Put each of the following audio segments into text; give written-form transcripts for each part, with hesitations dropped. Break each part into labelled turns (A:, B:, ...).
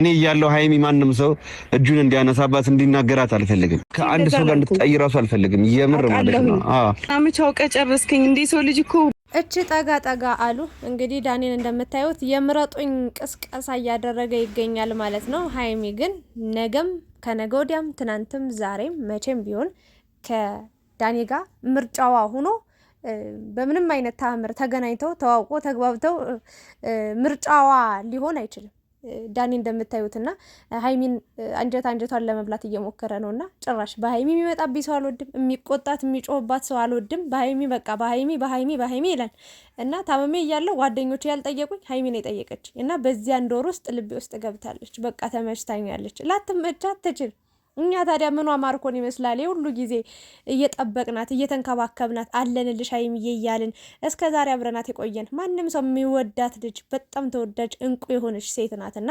A: እኔ እያለሁ ሃይሚ ማንም ሰው እጁን እንዲያነሳባት እንዲናገራት አልፈልግም። ከአንድ ሰው ጋር እንድትጣይ ራሱ አልፈልግም። የምር ማለት ነው።
B: አመቻው ቀጨረስከኝ እንዴ? ሰው ልጅ እኮ
C: እቺ ጠጋ ጠጋ አሉ። እንግዲህ ዳኒን እንደምታዩት የምረጡኝ ቅስቀሳ እያደረገ ይገኛል ማለት ነው። ሃይሚ ግን ነገም ከነገ ወዲያም ትናንትም ዛሬም መቼም ቢሆን ከዳኒ ጋር ምርጫዋ ሆኖ በምንም አይነት ታምር ተገናኝተው ተዋውቆ ተግባብተው ምርጫዋ ሊሆን አይችልም። ዳኒ እንደምታዩትና ሃይሚን አንጀቷን ለመብላት እየሞከረ ነውና ጭራሽ በሃይሚ የሚመጣብኝ ሰው አልወድም፣ የሚቆጣት የሚጮህባት ሰው አልወድም። በሃይሚ በቃ በሃይሚ ይላል እና ታመሜ እያለሁ ጓደኞቼ ያልጠየቁኝ ሃይሚን የጠየቀች እና በዚያ አንድ ወር ውስጥ ልቤ ውስጥ ገብታለች። በቃ ተመችታኛለች። ላትመቻት ትችል። እኛ ታዲያ ምኗ ማርኮን ይመስላል? የሁሉ ጊዜ እየጠበቅናት እየተንከባከብናት አለንልሽ ሃይሚዬ እያልን እስከ ዛሬ አብረናት የቆየን ማንም ሰው የሚወዳት ልጅ በጣም ተወዳጅ እንቁ የሆነች ሴት ናትና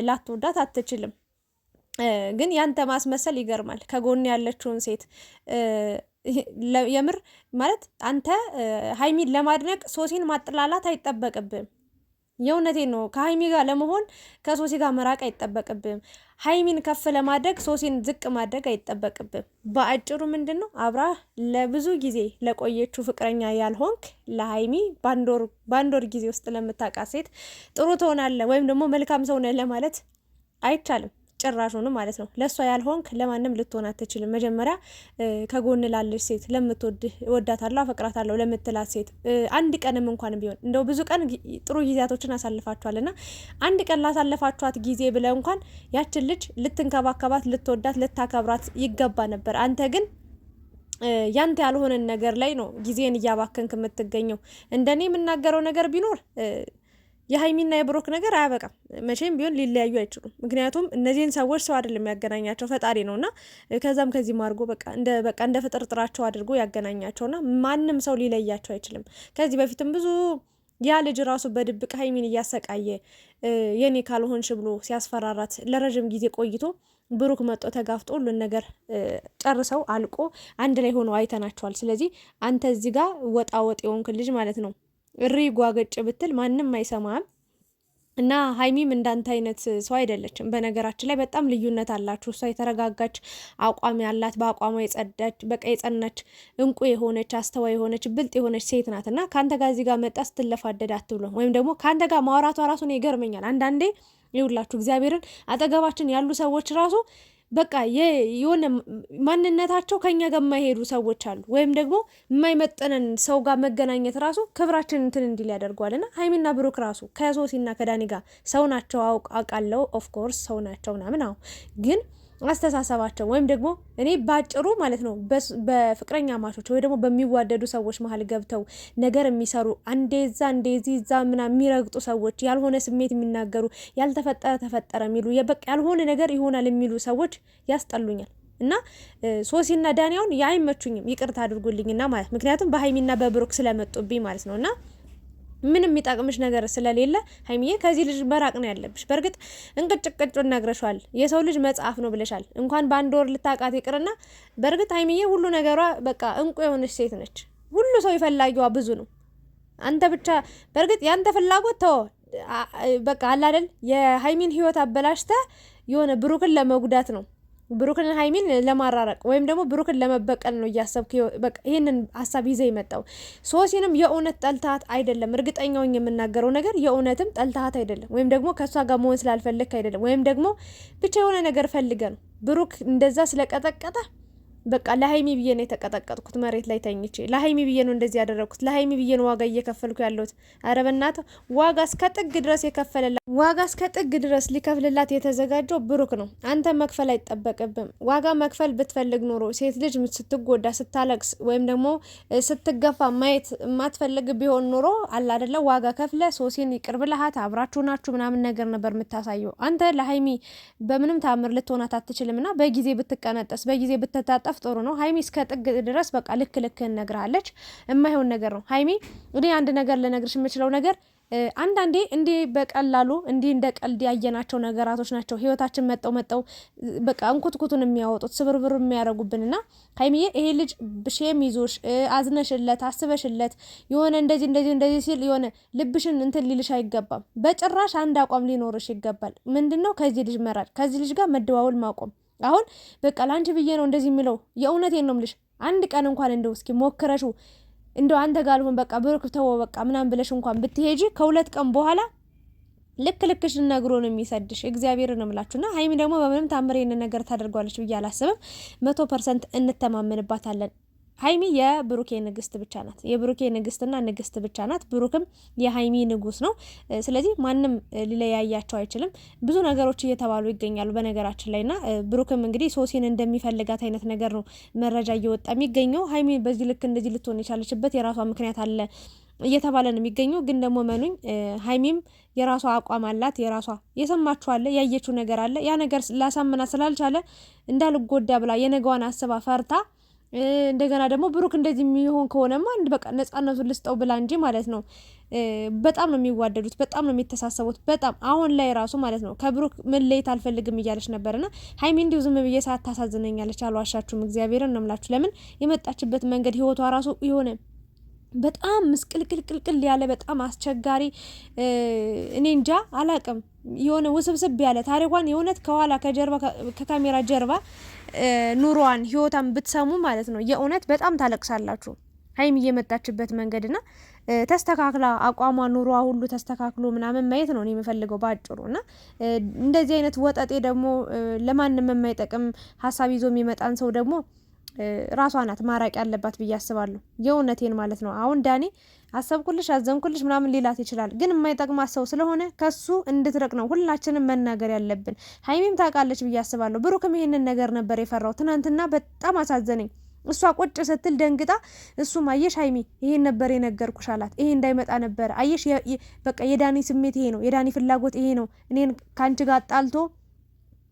C: ላትወዳት አትችልም። ግን ያንተ ማስመሰል ይገርማል። ከጎን ያለችውን ሴት የምር ማለት አንተ ሃይሚን ለማድነቅ ሶሲን ማጥላላት አይጠበቅብም። የእውነቴን ነው። ከሃይሚ ጋር ለመሆን ከሶሲ ጋር መራቅ አይጠበቅብም። ሃይሚን ከፍ ለማድረግ ሶሲን ዝቅ ማድረግ አይጠበቅብም። በአጭሩ ምንድነው አብራ ለብዙ ጊዜ ለቆየችው ፍቅረኛ ያልሆንክ ለሃይሚ ባንዶር ጊዜ ውስጥ ለምታውቃት ሴት ጥሩ ትሆናለህ ወይም ደግሞ መልካም ሰው ነህ ለማለት አይቻልም። ጭራሹን ማለት ነው። ለሷ ያልሆንክ ለማንም ልትሆን አትችልም። መጀመሪያ ከጎን ላለች ሴት ለምትወድህ እወዳታለሁ አፈቅራታለሁ ለምትላት ሴት አንድ ቀንም እንኳን ቢሆን እንደው ብዙ ቀን ጥሩ ጊዜያቶችን አሳልፋችኋልና አንድ ቀን ላሳለፋችኋት ጊዜ ብለህ እንኳን ያችን ልጅ ልትንከባከባት፣ ልትወዳት፣ ልታከብራት ይገባ ነበር። አንተ ግን ያንተ ያልሆነን ነገር ላይ ነው ጊዜን እያባከንክ የምትገኘው። እንደኔ የምናገረው ነገር ቢኖር የሃይሚና የብሩክ ነገር አያበቃም። መቼም ቢሆን ሊለያዩ አይችሉም። ምክንያቱም እነዚህን ሰዎች ሰው አይደለም ያገናኛቸው ፈጣሪ ነውና ከዛም ከዚህም አድርጎ እንደ ፍጥርጥራቸው አድርጎ ያገናኛቸውና ማንም ሰው ሊለያቸው አይችልም። ከዚህ በፊትም ብዙ ያ ልጅ ራሱ በድብቅ ሃይሚን እያሰቃየ የኔ ካልሆንሽ ብሎ ሲያስፈራራት ለረጅም ጊዜ ቆይቶ ብሩክ መጦ ተጋፍጦ ሁሉን ነገር ጨርሰው አልቆ አንድ ላይ ሆነው አይተናቸዋል። ስለዚህ አንተ እዚህ ጋር ወጣ ወጥ የሆንክ ልጅ ማለት ነው እሪ ጓገጭ ብትል ማንም አይሰማም። እና ሃይሚም እንዳንተ አይነት ሰው አይደለችም። በነገራችን ላይ በጣም ልዩነት አላችሁ። እሷ የተረጋጋች አቋም ያላት በአቋሟ የጸዳች በቃ የጸናች እንቁ የሆነች አስተዋይ የሆነች ብልጥ የሆነች ሴት ናት። እና ከአንተ ጋር እዚህ ጋር መጣ ስትለፋደድ አትብሎ ወይም ደግሞ ከአንተ ጋር ማውራቷ ራሱን ይገርመኛል። አንዳንዴ ይውላችሁ እግዚአብሔርን አጠገባችን ያሉ ሰዎች ራሱ በቃ የሆነ ማንነታቸው ከኛ ጋር የማይሄዱ ሰዎች አሉ። ወይም ደግሞ የማይመጠነን ሰው ጋር መገናኘት ራሱ ክብራችን እንትን እንዲል ያደርገዋልና ሃይሚና ብሩክ ራሱ ከሶሲና ከዳኒ ጋር ሰው ናቸው አውቃለሁ። ኦፍ ኮርስ ሰው ናቸው ምናምን ግን አስተሳሰባቸው ወይም ደግሞ እኔ ባጭሩ ማለት ነው በፍቅረኛ ማቾች ወይ ደግሞ በሚዋደዱ ሰዎች መሀል ገብተው ነገር የሚሰሩ አንዴዛ እንደዚዛ ምናምን የሚረግጡ ሰዎች ያልሆነ ስሜት የሚናገሩ ያልተፈጠረ ተፈጠረ የሚሉ የበቃ ያልሆነ ነገር ይሆናል የሚሉ ሰዎች ያስጠሉኛል። እና ሶሲና ዳኒያውን ያይመቹኝም ይቅርታ አድርጉልኝና ማለት ምክንያቱም በሃይሚና በብሩክ ስለመጡብኝ ማለት ነውና ምንም የሚጣቅምሽ ነገር ስለሌለ ሃይሚዬ ከዚህ ልጅ መራቅ ነው ያለብሽ። በእርግጥ እንቅጭቅጭ ነግረሻል። የሰው ልጅ መጽሐፍ ነው ብለሻል። እንኳን በአንድ ወር ልታቃት ይቅርና በእርግጥ ሃይሚዬ ሁሉ ነገሯ በቃ እንቁ የሆነች ሴት ነች። ሁሉ ሰው ይፈላጊዋ ብዙ ነው። አንተ ብቻ በእርግጥ ያንተ ፍላጎት ተው በቃ አለ አይደል የሃይሚን ህይወት አበላሽተ የሆነ ብሩክን ለመጉዳት ነው ብሩክን ሃይሚን ለማራራቅ ወይም ደግሞ ብሩክን ለመበቀል ነው እያሰብክ በቃ ይሄንን ሐሳብ ይዘህ የመጣው። ሶሲንም የእውነት ጠልታት አይደለም። እርግጠኛውን የምናገረው ነገር የእውነትም ጠልታት አይደለም። ወይም ደግሞ ከሷ ጋር መሆን ስላልፈለክ አይደለም። ወይም ደግሞ ብቻ የሆነ ነገር ፈልገ ነው ብሩክ እንደዛ ስለቀጠቀጠ በቃ ለሃይሚ ብዬ ነው የተቀጠቀጥኩት መሬት ላይ ተኝቼ ለሃይሚ ብዬ ነው እንደዚህ ያደረኩት ለሃይሚ ብዬ ነው ዋጋ እየከፈልኩ ያለሁት። አረ በእናትህ ዋጋ እስከ ጥግ ድረስ የከፈለላት ዋጋ እስከ ጥግ ድረስ ሊከፍልላት የተዘጋጀው ብሩክ ነው። አንተ መክፈል አይጠበቅብም። ዋጋ መክፈል ብትፈልግ ኖሮ ሴት ልጅ ስትጎዳ ስታለቅስ ወይም ደግሞ ስትገፋ ማየት ማትፈልግ ቢሆን ኖሮ አላ አይደለ ዋጋ ከፍለ ሶሲን ይቅር ብለሃት አብራችሁ ናችሁ ምናምን ነገር ነበር የምታሳየው። አንተ ለሃይሚ በምንም ታምር ልትሆናት አትችልምና በጊዜ ብትቀነጠስ በጊዜ ብትታጣ ጥሩ ነው። ሃይሚ እስከ ጥግ ድረስ በቃ ልክ ነግራለች። የማይሆን ነገር ነው ሃይሚ። እኔ አንድ ነገር ለነግርሽ የምችለው ነገር አንዳንዴ እንዲህ በቀላሉ እንዲህ እንደ ቀልድ ያየናቸው ነገራቶች ናቸው ህይወታችን መጠው በቃ እንኩትኩቱን የሚያወጡት ስብርብር የሚያረጉብንና ሀይሚዬ ይሄ ልጅ ሼም ይዞሽ አዝነሽለት አስበሽለት የሆነ እንደዚህ ሲል የሆነ ልብሽን እንትን ሊልሽ አይገባም። በጭራሽ አንድ አቋም ሊኖርሽ ይገባል። ምንድነው ከዚህ ልጅ መራጭ ከዚህ ልጅ ጋር መደዋወል ማቆም። አሁን በቃ ላንቺ ብዬ ነው እንደዚህ የሚለው የእውነቴን ነው የምልሽ። አንድ ቀን እንኳን እንደው እስኪ ሞክረሽው እንደው አንተ ጋር አልሆን በቃ ብሩክ ተወው በቃ ምናምን ብለሽ እንኳን ብትሄጂ ከሁለት ቀን በኋላ ልክሽን ነግሮ ነው የሚሰድሽ። እግዚአብሔርን እምላችሁና ሀይሚ ደግሞ በምንም ታምር ይሄን ነገር ታደርጓለች ብዬ አላስብም። 100% እንተማመንባታለን። ሀይሚ የብሩኬ ንግስት ብቻ ናት። የብሩኬ ንግስትና ንግስት ብቻ ናት። ብሩክም የሀይሚ ንጉስ ነው። ስለዚህ ማንም ሊለያያቸው አይችልም። ብዙ ነገሮች እየተባሉ ይገኛሉ በነገራችን ላይና ብሩክም እንግዲህ ሶሲን እንደሚፈልጋት አይነት ነገር ነው መረጃ እየወጣ የሚገኘው። ሀይሚ በዚህ ልክ እንደዚህ ልትሆን የቻለችበት የራሷ ምክንያት አለ እየተባለ ነው የሚገኘው። ግን ደግሞ መኑኝ ሀይሚም የራሷ አቋም አላት። የራሷ የሰማችው አለ፣ ያየችው ነገር አለ። ያ ነገር ላሳምና ስላልቻለ እንዳልጎዳ ብላ የነገዋን አስባ ፈርታ እንደገና ደግሞ ብሩክ እንደዚህ የሚሆን ከሆነማ አንድ በቃ ነጻነቱን ልስጠው ብላ እንጂ ማለት ነው። በጣም ነው የሚዋደዱት፣ በጣም ነው የሚተሳሰቡት። በጣም አሁን ላይ ራሱ ማለት ነው ከብሩክ መለየት አልፈልግም እያለች ነበርና ሀይሚ እንዲሁ ዝም ብዬ ሰዓት ታሳዝነኛለች። አልዋሻችሁም፣ እግዚአብሔርን ነው የምላችሁ። ለምን የመጣችበት መንገድ ህይወቷ ራሱ የሆነ በጣም ምስቅልቅልቅልቅል ያለ በጣም አስቸጋሪ እኔ እንጃ አላቅም የሆነ ውስብስብ ያለ ታሪኳን የእውነት ከኋላ ከጀርባ ከካሜራ ጀርባ ኑሮዋን ህይወታን ብትሰሙ ማለት ነው የእውነት በጣም ታለቅሳላችሁ። ሀይሚ የመጣችበት መንገድና ተስተካክላ አቋሟ ኑሮዋ ሁሉ ተስተካክሎ ምናምን ማየት ነው የምፈልገው ባጭሩና እንደዚህ አይነት ወጠጤ ደግሞ ለማንም የማይጠቅም ሀሳብ ይዞ የሚመጣን ሰው ደግሞ ራሷ ናት ማራቂ ያለባት ብዬ አስባለሁ። የእውነቴን ማለት ነው። አሁን ዳኒ አሰብኩልሽ አዘንኩልሽ ምናምን ሊላት ይችላል፣ ግን የማይጠቅማት ሰው ስለሆነ ከሱ እንድትርቅ ነው ሁላችንም መናገር ያለብን። ሀይሚም ታውቃለች ብዬ አስባለሁ። ብሩክም ይሄንን ነገር ነበር የፈራው። ትናንትና በጣም አሳዘነኝ። እሷ ቁጭ ስትል ደንግጣ እሱም አየሽ ሀይሚ ይሄን ነበር የነገርኩሽ አላት። ይሄ እንዳይመጣ ነበር አየሽ፣ በቃ የዳኒ ስሜት ይሄ ነው፣ የዳኒ ፍላጎት ይሄ ነው፣ እኔን ካንቺ ጋር ጣልቶ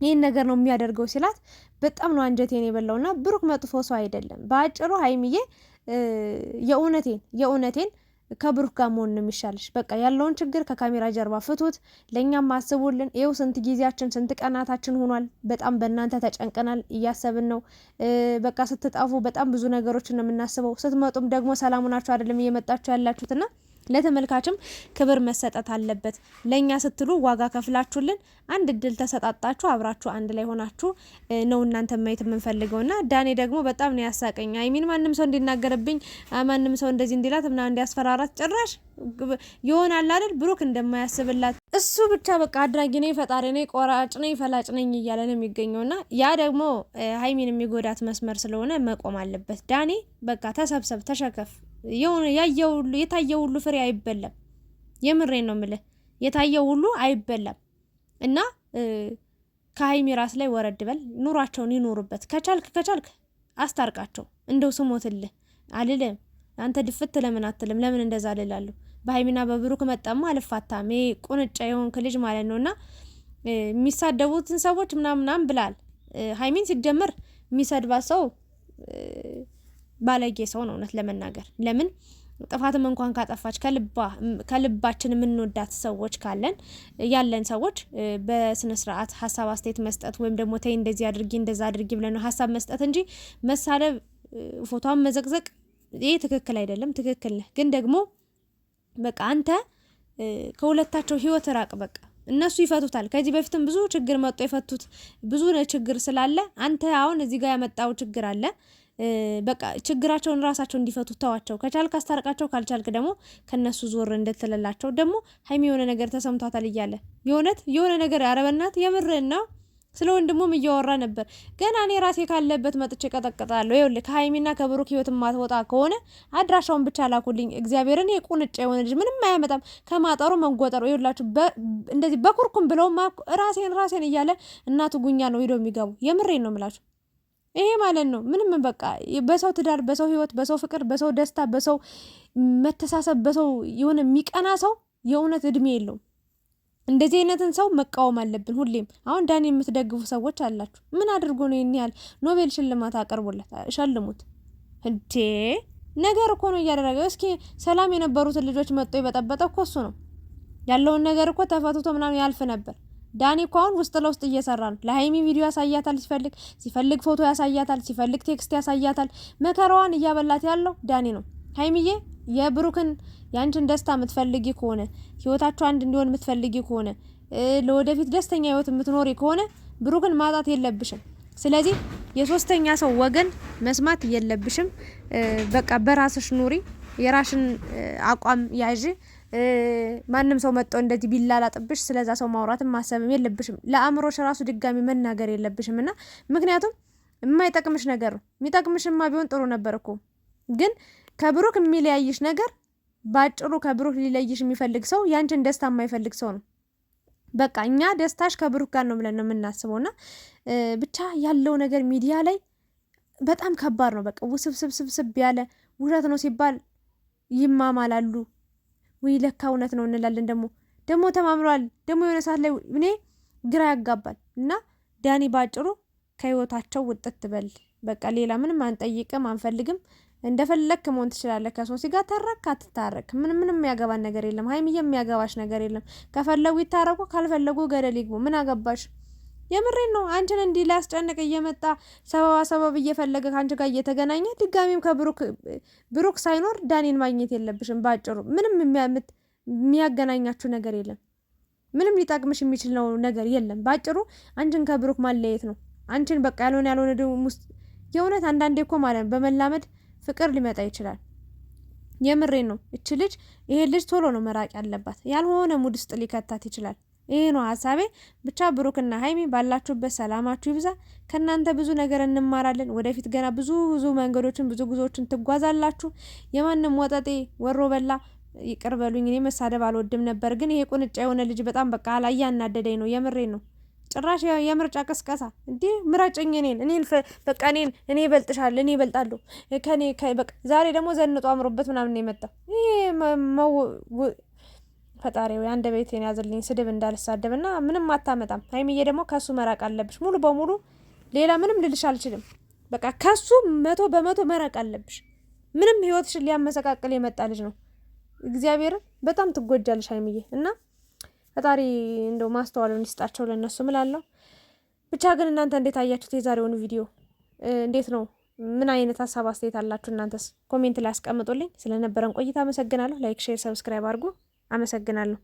C: ይህን ነገር ነው የሚያደርገው ሲላት በጣም ነው አንጀቴን የበላውና ብሩክ መጥፎ ሰው አይደለም። በአጭሩ ሀይሚዬ የእውነቴን ከብሩክ ጋር መሆን ነው የሚሻልሽ። በቃ ያለውን ችግር ከካሜራ ጀርባ ፍቱት፣ ለእኛም አስቡልን። ይኸው ስንት ጊዜያችን ስንት ቀናታችን ሆኗል። በጣም በእናንተ ተጨንቀናል፣ እያሰብን ነው። በቃ ስትጠፉ በጣም ብዙ ነገሮችን ነው የምናስበው። ስትመጡም ደግሞ ሰላሙናችሁ አይደለም እየመጣችሁ ያላችሁትና ለተመልካችም ክብር መሰጠት አለበት። ለኛ ስትሉ ዋጋ ከፍላችሁልን አንድ እድል ተሰጣጣችሁ አብራችሁ አንድ ላይ ሆናችሁ ነው እናንተ ማየት የምንፈልገውና ዳኔ ደግሞ በጣም ነው ያሳቀኝ። አይሚን ማንም ሰው እንዲናገርብኝ ማንም ሰው እንደዚህ እንዲላት ምና እንዲያስፈራራት ጭራሽ ይሆናል አይደል ብሩክ እንደማያስብላት እሱ ብቻ በቃ አድራጊ ነኝ፣ ፈጣሪ ነኝ፣ ቆራጭ ነኝ፣ ፈላጭ ነኝ እያለ ነው የሚገኘውና ያ ደግሞ ሀይሚን የሚጎዳት መስመር ስለሆነ መቆም አለበት። ዳኔ በቃ ተሰብሰብ፣ ተሸከፍ። ያየው ሁሉ የታየው ሁሉ ፍሬ አይበላም። የምሬን ነው የምልህ፣ የታየው ሁሉ አይበላም እና ከሀይሚ ራስ ላይ ወረድ በል። ኑሯቸውን ይኖሩበት። ከቻልክ አስታርቃቸው። እንደው ስሞትልህ አልልም። አንተ ድፍት ለምን አትልም? ለምን እንደዛ አልላለሁ? በሀይሚና በብሩክ መጣማ አልፋታም። ይሄ ቁንጫ የሆንክ ልጅ ማለት ነውና የሚሳደቡትን ሰዎች ምናምናም ብላል። ሀይሚን ሲጀመር የሚሰድባት ሰው ባለጌ ሰው ነው እውነት ለመናገር። ለምን ጥፋትም እንኳን ካጠፋች ከልባችን የምንወዳት ሰዎች ያለን ሰዎች በስነ ስርዓት ሀሳብ አስተያየት መስጠት ወይም ደግሞ ተይ እንደዚህ አድርጊ እንደዛ አድርጊ ብለን ነው ሀሳብ መስጠት እንጂ መሳደብ፣ ፎቶዋን መዘቅዘቅ ይሄ ትክክል አይደለም። ትክክል ነህ፣ ግን ደግሞ በቃ አንተ ከሁለታቸው ህይወት ራቅ። በቃ እነሱ ይፈቱታል። ከዚህ በፊትም ብዙ ችግር መጥቶ የፈቱት ብዙ ችግር ስላለ አንተ አሁን እዚህ ጋር ያመጣው ችግር አለ። በቃ ችግራቸውን ራሳቸው እንዲፈቱ ተዋቸው። ከቻልክ አስታርቃቸው፣ ካልቻልክ ደግሞ ከነሱ ዞር እንደተለላቸው። ደግሞ ሀይሚ የሆነ ነገር ተሰምቷታል እያለ የሆነ ነገር ያረበናት የምርና ስለ ወንድሙም እያወራ ነበር። ገና እኔ ራሴ ካለበት መጥቼ ቀጠቀጣለሁ። ይኸውልህ ከሀይሚና ከብሩክ ህይወት ማትወጣ ከሆነ አድራሻውን ብቻ ላኩልኝ። እግዚአብሔርን የቁንጫ የሆነ ልጅ ምንም አያመጣም ከማጠሩ መንጎጠሩ። ይኸውላችሁ እንደዚህ በኩርኩም ብለው ራሴን እያለ እናቱ ጉኛ ነው ሄዶ የሚገቡ። የምሬን ነው የምላችሁ። ይሄ ማለት ነው ምንም በቃ በሰው ትዳር፣ በሰው ህይወት፣ በሰው ፍቅር፣ በሰው ደስታ፣ በሰው መተሳሰብ፣ በሰው የሆነ የሚቀና ሰው የእውነት እድሜ የለውም። እንደዚህ አይነትን ሰው መቃወም አለብን ሁሌም። አሁን ዳኒ የምትደግፉ ሰዎች አላችሁ። ምን አድርጎ ነው ይሄን ያህል ኖቤል ሽልማት አቀርቦለት ሸልሙት እንዴ? ነገር እኮ ነው እያደረገ። እስኪ ሰላም የነበሩትን ልጆች መጥቶ የበጠበጠ እኮ እሱ ነው። ያለውን ነገር እኮ ተፈትቶ ምናምን ያልፍ ነበር። ዳኒ እኮ አሁን ውስጥ ለውስጥ እየሰራ ነው። ለሀይሚ ቪዲዮ ያሳያታል፣ ሲፈልግ ፎቶ ያሳያታል፣ ሲፈልግ ቴክስት ያሳያታል። መከራዋን እያበላት ያለው ዳኒ ነው። ሀይሚዬ የብሩክን ያንቺን ደስታ የምትፈልጊ ከሆነ ህይወታችሁ አንድ እንዲሆን የምትፈልጊ ከሆነ ለወደፊት ደስተኛ ህይወት የምትኖሪ ከሆነ ብሩክን ማጣት የለብሽም። ስለዚህ የሶስተኛ ሰው ወገን መስማት የለብሽም። በቃ በራስሽ ኑሪ፣ የራሽን አቋም ያዥ። ማንም ሰው መጥቶ እንደዚህ ቢላላጥብሽ ስለዛ ሰው ማውራትም ማሰብም የለብሽም። ለአእምሮሽ ራሱ ድጋሚ መናገር የለብሽምና ምክንያቱም የማይጠቅምሽ ነገር ነው። የሚጠቅምሽማ ቢሆን ጥሩ ነበር እኮ። ግን ከብሩክ የሚለያይሽ ነገር ባጭሩ ከብሩክ ሊለይሽ የሚፈልግ ሰው ያንቺን ደስታ የማይፈልግ ሰው ነው። በቃ እኛ ደስታሽ ከብሩክ ጋር ነው ብለን ነው የምናስበውና ብቻ ያለው ነገር ሚዲያ ላይ በጣም ከባድ ነው። በቃ ውስብስብ ያለ ውሸት ነው ሲባል ይማማላሉ። ወይ ለካ እውነት ነው እንላለን። ደግሞ ተማምሯል። ደግሞ የሆነ ሰዓት ላይ እኔ ግራ ያጋባል። እና ዳኒ ባጭሩ ከህይወታቸው ውጥት በል በቃ ሌላ ምንም አንጠይቅም አንፈልግም። እንደፈለክ መሆን ትችላለህ። ከሶሲ ጋር ተረክ አትታረክ ምንም የሚያገባን ነገር የለም። ሀይሚዬ የሚያገባሽ ነገር የለም። ከፈለጉ ይታረቁ፣ ካልፈለጉ ገደል ይግቡ። ምን አገባሽ? የምሬን ነው። አንቺን እንዲህ ሊያስጨንቅ እየመጣ ሰበብ እየፈለገ ከአንቺ ጋር እየተገናኘ ድጋሚም ከብሩክ ሳይኖር ዳኒን ማግኘት የለብሽም። ባጭሩ ምንም የሚያገናኛችሁ ነገር የለም። ምንም ሊጠቅምሽ የሚችል ነው ነገር የለም። ባጭሩ አንቺን ከብሩክ ማለየት ነው። አንቺን በቃ ያልሆነ ደግሞ ውስጥ የእውነት አንዳንዴ እኮ ማለት ነው በመላመድ ፍቅር ሊመጣ ይችላል። የምሬን ነው። እች ልጅ ይሄ ልጅ ቶሎ ነው መራቅ ያለባት። ያልሆነ ሙድ ውስጥ ሊከታት ይችላል። ይሄ ነው ሀሳቤ። ብቻ ብሩክና ሀይሚ ባላችሁበት ሰላማችሁ ይብዛ። ከእናንተ ብዙ ነገር እንማራለን። ወደፊት ገና ብዙ መንገዶችን ብዙ ጉዞዎችን ትጓዛላችሁ። የማንም ወጠጤ ወሮ በላ ይቅር በሉኝ። እኔ መሳደብ አልወድም ነበር፣ ግን ይሄ ቁንጫ የሆነ ልጅ በጣም በቃ አላያ እናደደኝ ነው። የምሬን ነው። ጭራሽ የምርጫ ቅስቀሳ እንዴ! ምራጭኝ እኔን በቃ እኔ ይበልጥሻል፣ እኔ ይበልጣለሁ ከኔ በቃ ዛሬ ደግሞ ዘንጦ አምሮበት ምናምን ነው የመጣው። ይሄ ፈጣሪው አንድ ቤቴን ያዝልኝ፣ ስድብ እንዳልሳደብና ምንም አታመጣም። ሀይሚዬ ደግሞ ከሱ መራቅ አለብሽ ሙሉ በሙሉ። ሌላ ምንም ልልሽ አልችልም። በቃ ከሱ 100% መራቅ አለብሽ። ምንም ህይወትሽን ሊያመሰቃቅል የመጣ ልጅ ነው። እግዚአብሔርን በጣም ትጎጃለሽ ሀይሚዬ እና ፈጣሪ እንደው ማስተዋሉን ይስጣቸው ለነሱ እላለሁ። ብቻ ግን እናንተ እንዴት አያችሁት የዛሬውን ቪዲዮ? እንዴት ነው? ምን አይነት ሀሳብ አስተያየት አላችሁ? እናንተስ ኮሜንት ላይ አስቀምጡልኝ። ስለነበረን ቆይታ አመሰግናለሁ። ላይክ፣ ሼር፣ ሰብስክራይብ አድርጉ። አመሰግናለሁ።